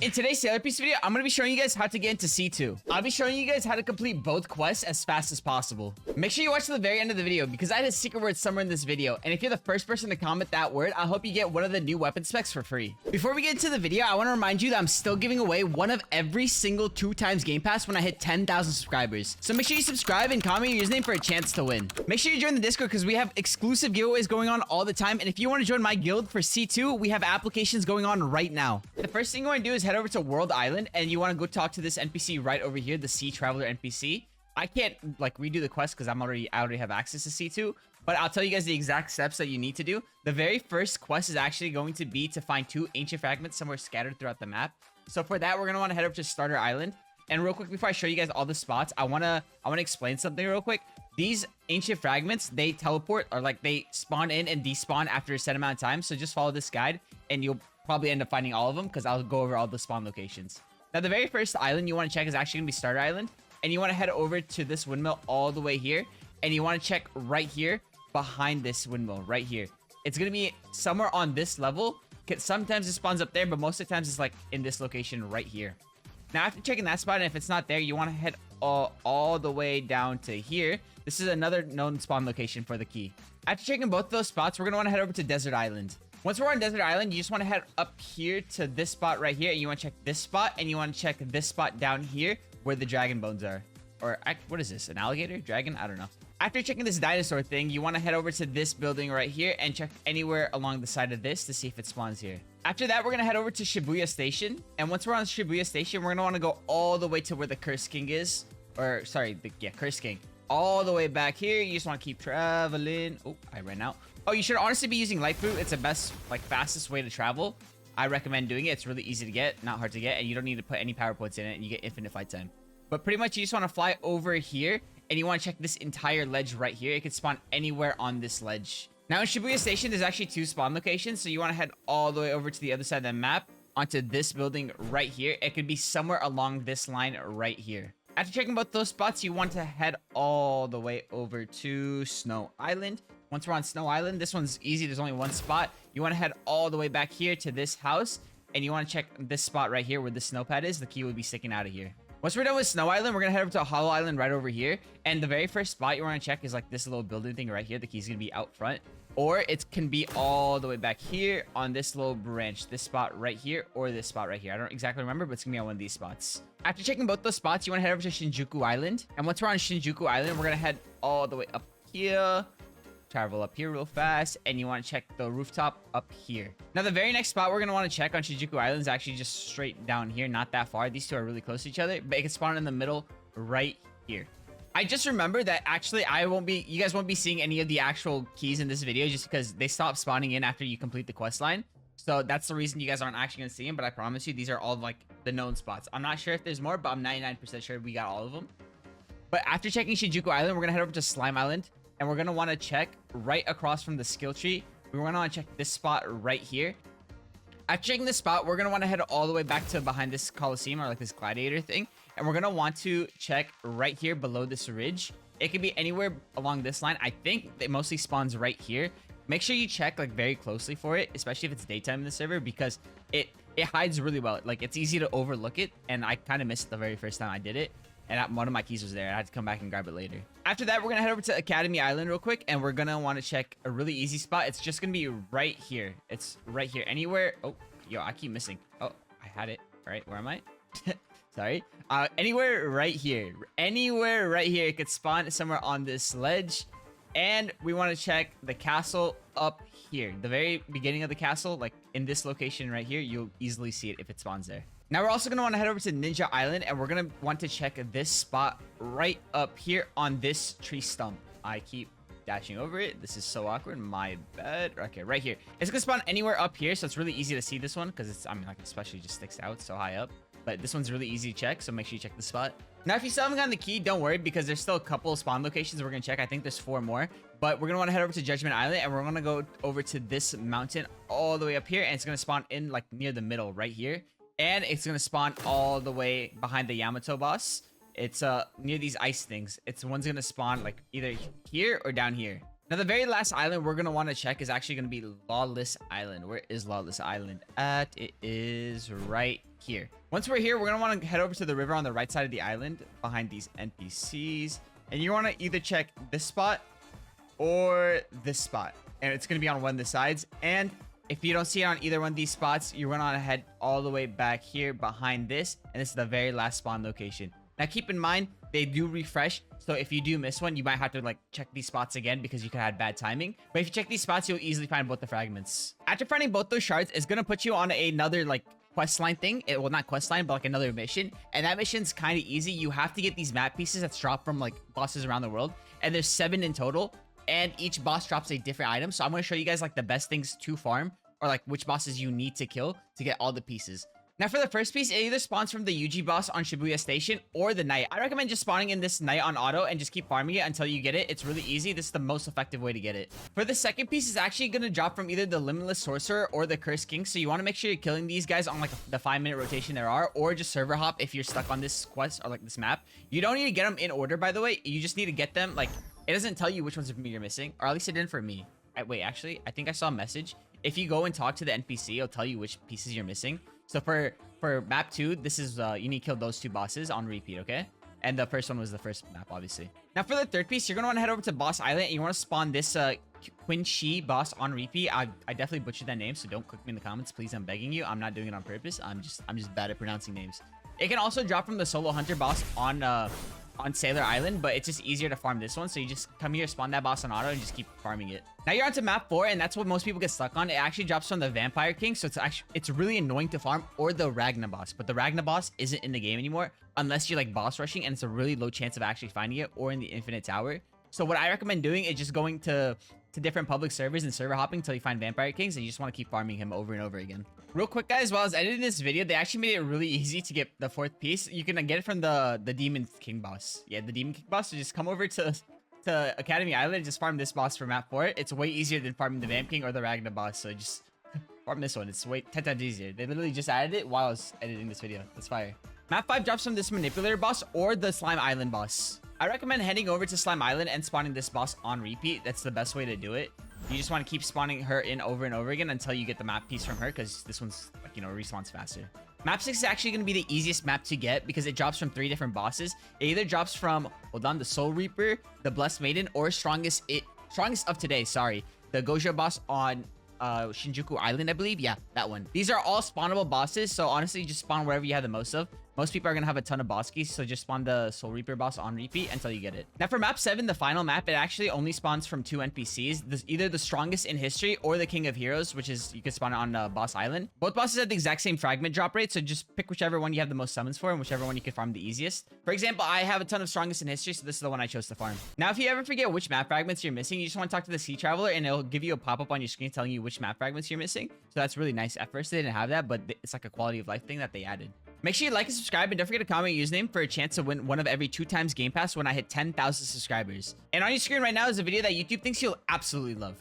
In today's Sailor Piece video, I'm going to be showing you guys how to get into C2. I'll be showing you guys how to complete both quests as fast as possible. Make sure you watch to the very end of the video because I had a secret word somewhere in this video. And if you're the first person to comment that word, I hope you get one of the new weapon specs for free. Before we get into the video, I want to remind you that I'm still giving away one of every single 2x Game Pass when I hit 10,000 subscribers. So make sure you subscribe and comment your username for a chance to win. Make sure you join the Discord because we have exclusive giveaways going on all the time. And if you want to join my guild for C2, we have applications going on right now. The first thing you want to do is head over to World Island and you want to go talk to this NPC right over here, the Sea Traveler NPC. I can't like redo the quest because I already have access to C2, but I'll tell you guys the exact steps that you need to do. The very first quest is actually going to be to find 2 ancient fragments somewhere scattered throughout the map. So for that, we're going to want to head over to Starter Island. And real quick, before I show you guys all the spots, I want to explain something real quick. These ancient fragments, they teleport or like they spawn in and despawn after a set amount of time. So just follow this guide and you'll probably end up finding all of them because I'll go over all the spawn locations. Now, the very first island you want to check is actually going to be Starter Island. And you want to head over to this windmill all the way here. And you want to check right here behind this windmill right here. It's going to be somewhere on this level. Sometimes it spawns up there, but most of the times it's like in this location right here. Now, after checking that spot, and if it's not there, you want to head all the way down to here. This is another known spawn location for the key. After checking both those spots, we're going to want to head over to Desert Island. Once we're on Desert Island, you just want to head up here to this spot right here. And you want to check this spot. And you want to check this spot down here where the dragon bones are. Or what is this? An alligator? Dragon? I don't know. After checking this dinosaur thing, you want to head over to this building right here and check anywhere along the side of this to see if it spawns here. After that, we're going to head over to Shibuya Station. And once we're on Shibuya Station, we're going to want to go all the way to where the Curse King is. Or, sorry, Curse King. All the way back here. You just want to keep traveling. Oh, I ran out. Oh, you should honestly be using Light Fruit. It's the best, like, fastest way to travel. I recommend doing it. It's really easy to get, not hard to get, and you don't need to put any power points in it, and you get infinite flight time. But pretty much, you just want to fly over here, and you want to check this entire ledge right here. It could spawn anywhere on this ledge. Now, in Shibuya Station, there's actually 2 spawn locations, so you want to head all the way over to the other side of the map, onto this building right here. It could be somewhere along this line right here. After checking both those spots, you want to head all the way over to Snow Island. Once we're on Snow Island, this one's easy. There's only one spot. You want to head all the way back here to this house. And you want to check this spot right here where the snow pad is. The key would be sticking out of here. Once we're done with Snow Island, we're going to head over to a Hollow Island right over here. And the very first spot you want to check is like this little building thing right here. The key's going to be out front. Or it can be all the way back here on this little branch. This spot right here or this spot right here. I don't exactly remember, but it's going to be on one of these spots. After checking both those spots, you want to head over to Shinjuku Island. And once we're on Shinjuku Island, we're going to head all the way up here. Travel up here real fast, and you want to check the rooftop up here. Now, the very next spot we're going to want to check on Shinjuku Island is actually just straight down here, not that far. These two are really close to each other, but it can spawn in the middle right here. I just remembered that actually you guys won't be seeing any of the actual keys in this video just because they stop spawning in after you complete the quest line. So that's the reason you guys aren't actually going to see them, but I promise you, these are all like the known spots. I'm not sure if there's more, but I'm 99% sure we got all of them. But after checking Shinjuku Island, we're going to head over to Slime Island. And we're going to want to check right across from the skill tree. We're going to want to check this spot right here. After checking this spot, we're going to want to head all the way back to behind this Coliseum or like this gladiator thing. And we're going to want to check right here below this ridge. It could be anywhere along this line. I think it mostly spawns right here. Make sure you check like very closely for it, especially if it's daytime in the server, because it hides really well. Like it's easy to overlook it. And I kind of missed it the very first time I did it. And one of my keys was there. I had to come back and grab it later. After that, we're going to head over to Academy Island real quick. And we're going to want to check a really easy spot. It's just going to be right here. It's right here. Anywhere. Oh, yo, I keep missing. Oh, I had it. All right, where am I? Sorry. Anywhere right here. Anywhere right here. It could spawn somewhere on this ledge. And we want to check the castle up here. The very beginning of the castle, like in this location right here, you'll easily see it if it spawns there. Now, we're also going to want to head over to Ninja Island, and we're going to want to check this spot right up here on this tree stump. I keep dashing over it. This is so awkward. My bad. Okay, right here. It's going to spawn anywhere up here, so it's really easy to see this one because it's, I mean, like, especially just sticks out so high up. But this one's really easy to check, so make sure you check the spot. Now, if you still haven't gotten the key, don't worry because there's still a couple of spawn locations we're going to check. I think there's 4 more. But we're going to want to head over to Judgment Island, and we're going to go over to this mountain all the way up here, and it's going to spawn in, like, near the middle right here. And it's going to spawn all the way behind the Yamato boss. It's near these ice things. One's going to spawn like either here or down here. Now, the very last island we're going to want to check is actually going to be Lawless Island. Where is Lawless Island at? It is right here. Once we're here, we're gonna want to head over to the river on the right side of the island behind these NPCs. And you want to either check this spot or this spot. And it's gonna be on one of the sides. And if you don't see it on either one of these spots, you're gonna head all the way back here behind this. And this is the very last spawn location. Now keep in mind, they do refresh. So if you do miss one, you might have to like check these spots again because you could have bad timing. But if you check these spots, you'll easily find both the fragments. After finding both those shards, it's gonna put you on another like quest line thing. Well, not quest line, but like another mission. And that mission's kind of easy. You have to get these map pieces that's dropped from like bosses around the world. And there's 7 in total. And each boss drops a different item. So I'm gonna show you guys like the best things to farm, or like which bosses you need to kill to get all the pieces. Now for the first piece, it either spawns from the Yuji boss on Shibuya Station or the knight. I recommend just spawning in this knight on auto and just keep farming it until you get it. It's really easy. This is the most effective way to get it. For the second piece, is actually going to drop from either the Limitless Sorcerer or the Cursed King. So you want to make sure you're killing these guys on like the 5-minute rotation there are, or just server hop if you're stuck on this quest or like this map. You don't need to get them in order, by the way. You just need to get them like, it doesn't tell you which ones of me you're missing, or at least it didn't for me. Wait, actually, I think I saw a message. If you go and talk to the NPC, it'll tell you which pieces you're missing. So for map 2, this is you need to kill those 2 bosses on repeat, okay? And the first one was the first map, obviously. Now for the third piece, you're gonna want to head over to Boss Island and you want to spawn this Quin Shi boss on repeat. I definitely butchered that name, so don't click me in the comments, please. I'm begging you. I'm not doing it on purpose. I'm just bad at pronouncing names. It can also drop from the Solo Hunter boss on Sailor Island, but it's just easier to farm this one. So you just come here, spawn that boss on auto, and just keep farming it. Now you're onto map 4, and that's what most people get stuck on. It actually drops from the Vampire King, so it's really annoying to farm, or the Ragna boss. But the Ragna boss isn't in the game anymore unless you're like boss rushing, and it's a really low chance of actually finding it, or in the Infinite Tower. So what I recommend doing is just going to different public servers and server hopping until you find Vampire Kings, and you just want to keep farming him over and over again. Real quick, guys, while I was editing this video, they actually made it really easy to get the 4th piece. You can get it from the Demon King boss. Yeah, the Demon King boss. So just come over to Academy Island and just farm this boss for map 4. It's way easier than farming the Vamp King or the Ragna boss. So just farm this one. It's way 10 times easier. They literally just added it while I was editing this video. That's fire. Map 5 drops from this Manipulator boss or the Slime Island boss. I recommend heading over to Slime Island and spawning this boss on repeat. That's the best way to do it. You just want to keep spawning her in over and over again until you get the map piece from her, because this one's like, you know, respawns faster. Map 6 is actually going to be the easiest map to get because it drops from 3 different bosses. It either drops from, hold on, the Soul Reaper, the Blessed Maiden, or strongest of today, sorry, the Gojo boss on Shinjuku Island, I believe. Yeah, that one. These are all spawnable bosses, so honestly, just spawn wherever you have the most of. Most people are going to have a ton of boss keys, so just spawn the Soul Reaper boss on repeat until you get it. Now for map 7, the final map, it actually only spawns from 2 NPCs. Either the strongest in history or the King of Heroes, which is, you can spawn it on Boss Island. Both bosses have the exact same fragment drop rate, so just pick whichever one you have the most summons for and whichever one you can farm the easiest. For example, I have a ton of strongest in history, so this is the one I chose to farm. Now, if you ever forget which map fragments you're missing, you just want to talk to the Sea Traveler and it'll give you a pop-up on your screen telling you which map fragments you're missing. So that's really nice. At first, they didn't have that, but it's like a quality of life thing that they added. Make sure you like and subscribe, and don't forget to comment your username for a chance to win one of every 2 times Game Pass when I hit 10,000 subscribers. And on your screen right now is a video that YouTube thinks you'll absolutely love.